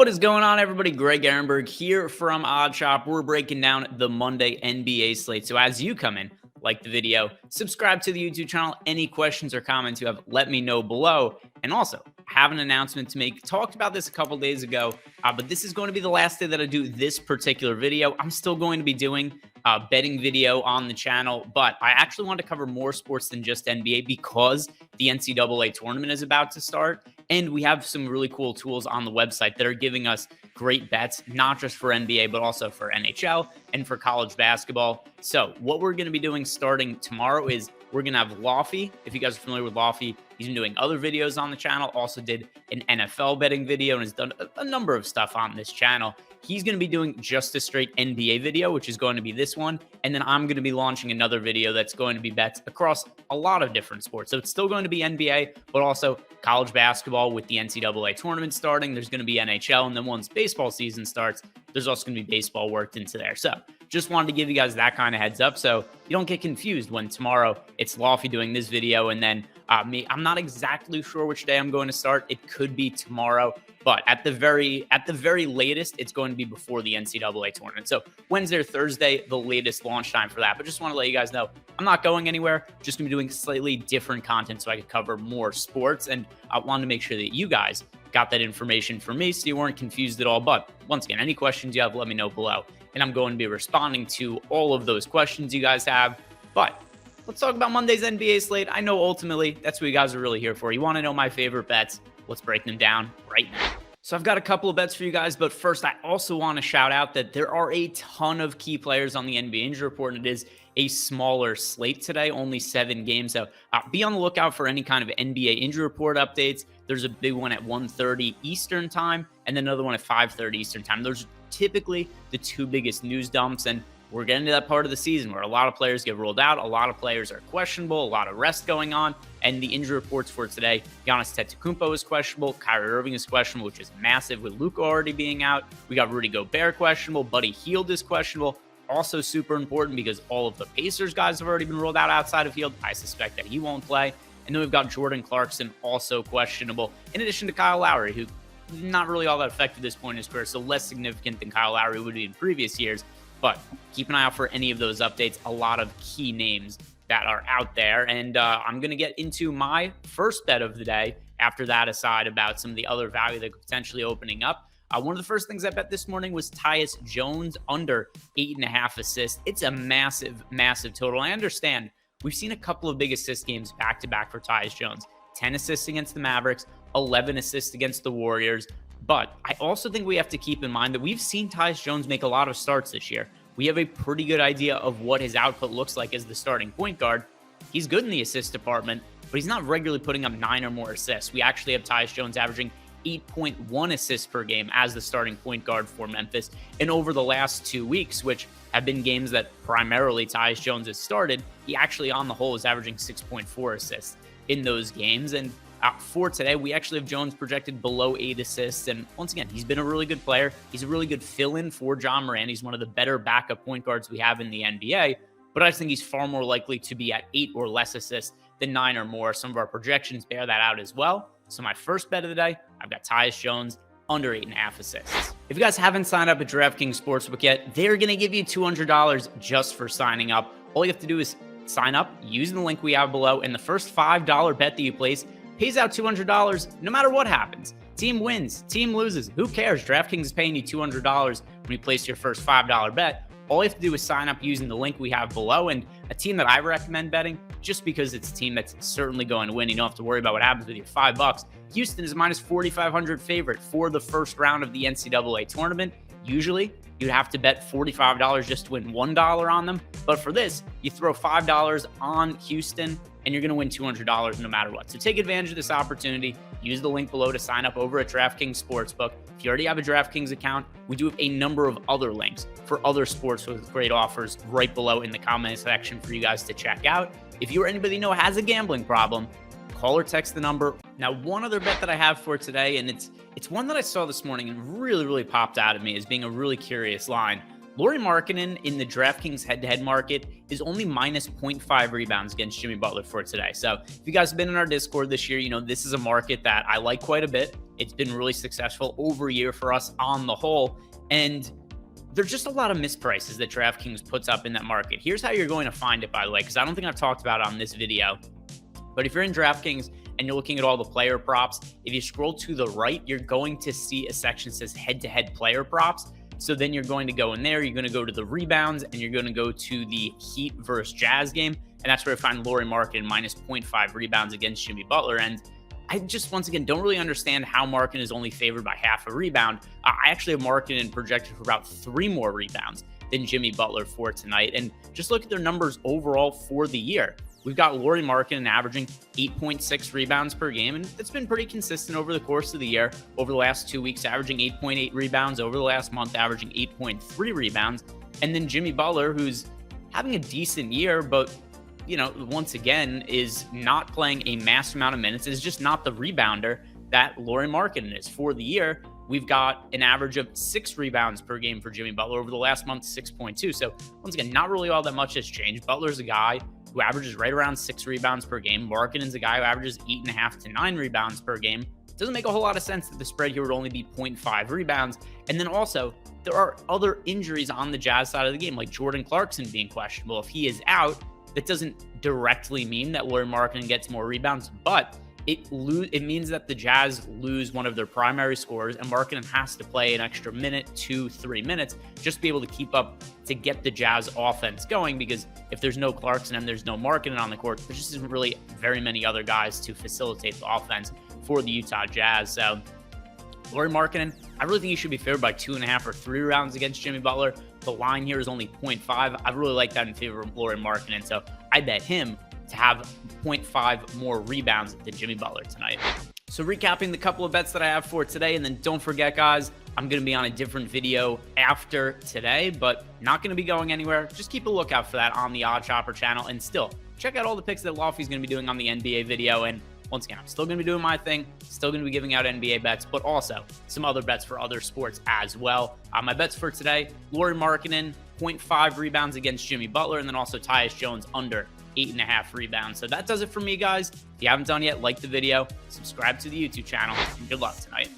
What is going on, everybody? Greg Ehrenberg here from OddsShopper. We're breaking down the Monday NBA slate. So as you come in, like the video, subscribe to the YouTube channel. Any questions or comments you have, let me know below. And also, have an announcement to make. Talked about this a couple days ago, but this is going to be the last day that I do this particular video. I'm still going to be doing a betting video on the channel, but I actually want to cover more sports than just NBA because the NCAA tournament is about to start. And we have some really cool tools on the website that are giving us great bets, not just for NBA, but also for NHL and for college basketball. So what we're going to be doing starting tomorrow is we're going to have Lauri. If you guys are familiar with Lauri, he's been doing other videos on the channel, also did an NFL betting video and has done a number of stuff on this channel. He's going to be doing just a straight NBA video, which is going to be this one. And then I'm going to be launching another video that's going to be bets across a lot of different sports. So it's still going to be NBA, but also college basketball with the NCAA tournament starting. There's going to be NHL. And then once baseball season starts, there's also going to be baseball worked into there. So just wanted to give you guys that kind of heads up so you don't get confused when tomorrow it's Lauri doing this video and then me. I'm not exactly sure which day I'm going to start. It could be tomorrow, but at the very latest, it's going to be before the NCAA tournament. So Wednesday or Thursday, the latest launch time for that. But just want to let you guys know, I'm not going anywhere. Just going to be doing slightly different content so I could cover more sports. And I wanted to make sure that you guys got that information from me so you weren't confused at all. But once again, any questions you have, let me know below. And I'm going to be responding to all of those questions you guys have. But let's talk about Monday's NBA slate. I know ultimately that's what you guys are really here for. You want to know my favorite bets. Let's break them down right now. So I've got a couple of bets for you guys, but first I also want to shout out that there are a ton of key players on the NBA injury report, and it is a smaller slate today, only 7 games. So be on the lookout for any kind of NBA injury report updates. There's a big one at 1:30 Eastern time, and then another one at 5:30 Eastern time. Those are typically the 2 biggest news dumps, and we're getting to that part of the season where a lot of players get ruled out, a lot of players are questionable, a lot of rest going on, and the injury reports for today, Giannis Antetokounmpo is questionable, Kyrie Irving is questionable, which is massive with Luka already being out. We got Rudy Gobert questionable, Buddy Hield is questionable, also super important because all of the Pacers guys have already been ruled out outside of Hield. I suspect that he won't play. And then we've got Jordan Clarkson also questionable, in addition to Kyle Lowry, who not really all that effective at this point in his career, so less significant than Kyle Lowry would be in previous years. But keep an eye out for any of those updates. A lot of key names that are out there. And I'm going to get into my first bet of the day. After that, aside about some of the other value that could potentially opening up. One of the first things I bet this morning was Tyus Jones under 8.5 assists. It's a massive, massive total. I understand we've seen a couple of big assist games back-to-back for Tyus Jones. 10 assists against the Mavericks, 11 assists against the Warriors. But I also think we have to keep in mind that we've seen Tyus Jones make a lot of starts this year. We have a pretty good idea of what his output looks like as the starting point guard. He's good in the assist department, but he's not regularly putting up 9 or more assists. We actually have Tyus Jones averaging 8.1 assists per game as the starting point guard for Memphis. And over the last 2 weeks, which have been games that primarily Tyus Jones has started, he actually on the whole is averaging 6.4 assists in those games. And for today, we actually have Jones projected below 8 assists. And once again, he's been a really good player. He's a really good fill-in for John Moran. He's one of the better backup point guards we have in the NBA. But I just think he's far more likely to be at 8 or less assists than 9 or more. Some of our projections bear that out as well. So my first bet of the day, I've got Tyus Jones under 8.5 assists. If you guys haven't signed up at DraftKings Sportsbook yet, they're going to give you $200 just for signing up. All you have to do is sign up using the link we have below, and the first $5 bet that you place pays out $200 no matter what happens. Team wins, team loses, who cares? DraftKings is paying you $200 when you place your first $5 bet. All you have to do is sign up using the link we have below. And a team that I recommend betting, just because it's a team that's certainly going to win, you don't have to worry about what happens with your $5. Houston is minus 4,500 favorite for the first round of the NCAA tournament. Usually, you'd have to bet $45 just to win $1 on them. But for this, you throw $5 on Houston, and you're going to win $200 no matter what. So take advantage of this opportunity. Use the link below to sign up over at DraftKings Sportsbook. If you already have a DraftKings account, we do have a number of other links for other sports with great offers right below in the comment section for you guys to check out. If you or anybody you know has a gambling problem, call or text the number. Now, one other bet that I have for today, and it's one that I saw this morning and really popped out at me as being a really curious line. Lauri Markkanen in the DraftKings head-to-head market is only minus 0.5 rebounds against Jimmy Butler for today. So if you guys have been in our Discord this year, this is a market that I like quite a bit. It's been really successful over a year for us on the whole. And there's just a lot of misprices that DraftKings puts up in that market. Here's how you're going to find it, by the way, because I don't think I've talked about it on this video. But if you're in DraftKings and you're looking at all the player props, if you scroll to the right, you're going to see a section that says head-to-head player props. So then you're going to go in there, you're going to go to the rebounds, and you're going to go to the Heat versus Jazz game. And that's where I find Lauri Markkanen minus 0.5 rebounds against Jimmy Butler. And I just, once again, don't really understand how Markkanen is only favored by half a rebound. I actually have Markkanen projected for about 3 more rebounds than Jimmy Butler for tonight. And just look at their numbers overall for the year. We've got Lauri Markkanen averaging 8.6 rebounds per game, and it's been pretty consistent over the course of the year. Over the last 2 weeks, averaging 8.8 rebounds. Over the last month, averaging 8.3 rebounds. And then Jimmy Butler, who's having a decent year, but once again, is not playing a massive amount of minutes, is just not the rebounder that Lauri Markkanen is. For the year, we've got an average of 6 rebounds per game for Jimmy Butler. Over the last month, 6.2. So once again, not really all that much has changed. Butler's a guy who averages right around 6 rebounds per game. Markkanen's a guy who averages 8.5 to 9 rebounds per game. It doesn't make a whole lot of sense that the spread here would only be 0.5 rebounds. And then also, there are other injuries on the Jazz side of the game, like Jordan Clarkson being questionable. If he is out, that doesn't directly mean that Lauri Markkanen gets more rebounds, but it means that the Jazz lose one of their primary scorers, and Markkanen has to play an extra minute, 2-3 minutes, just to be able to keep up to get the Jazz offense going, because if there's no Clarkson and there's no Markkanen on the court, there just isn't really very many other guys to facilitate the offense for the Utah Jazz. So Lauri Markkanen, I really think he should be favored by 2.5 or 3 rounds against Jimmy Butler. The line here is only 0.5. I really like that in favor of Lauri Markkanen, so I bet him to have 0.5 more rebounds than Jimmy Butler tonight. So recapping the couple of bets that I have for today, and then don't forget, guys, I'm going to be on a different video after today, but not going to be going anywhere. Just keep a lookout for that on the OddsShopper channel, and still check out all the picks that Laufey's going to be doing on the NBA video. And once again, I'm still going to be doing my thing, still going to be giving out NBA bets, but also some other bets for other sports as well. My bets for today, Lauri Markkanen, 0.5 rebounds against Jimmy Butler, and then also Tyus Jones under 8.5 rebounds. So that does it for me, guys. If you haven't done yet, like the video, subscribe to the YouTube channel, and good luck tonight.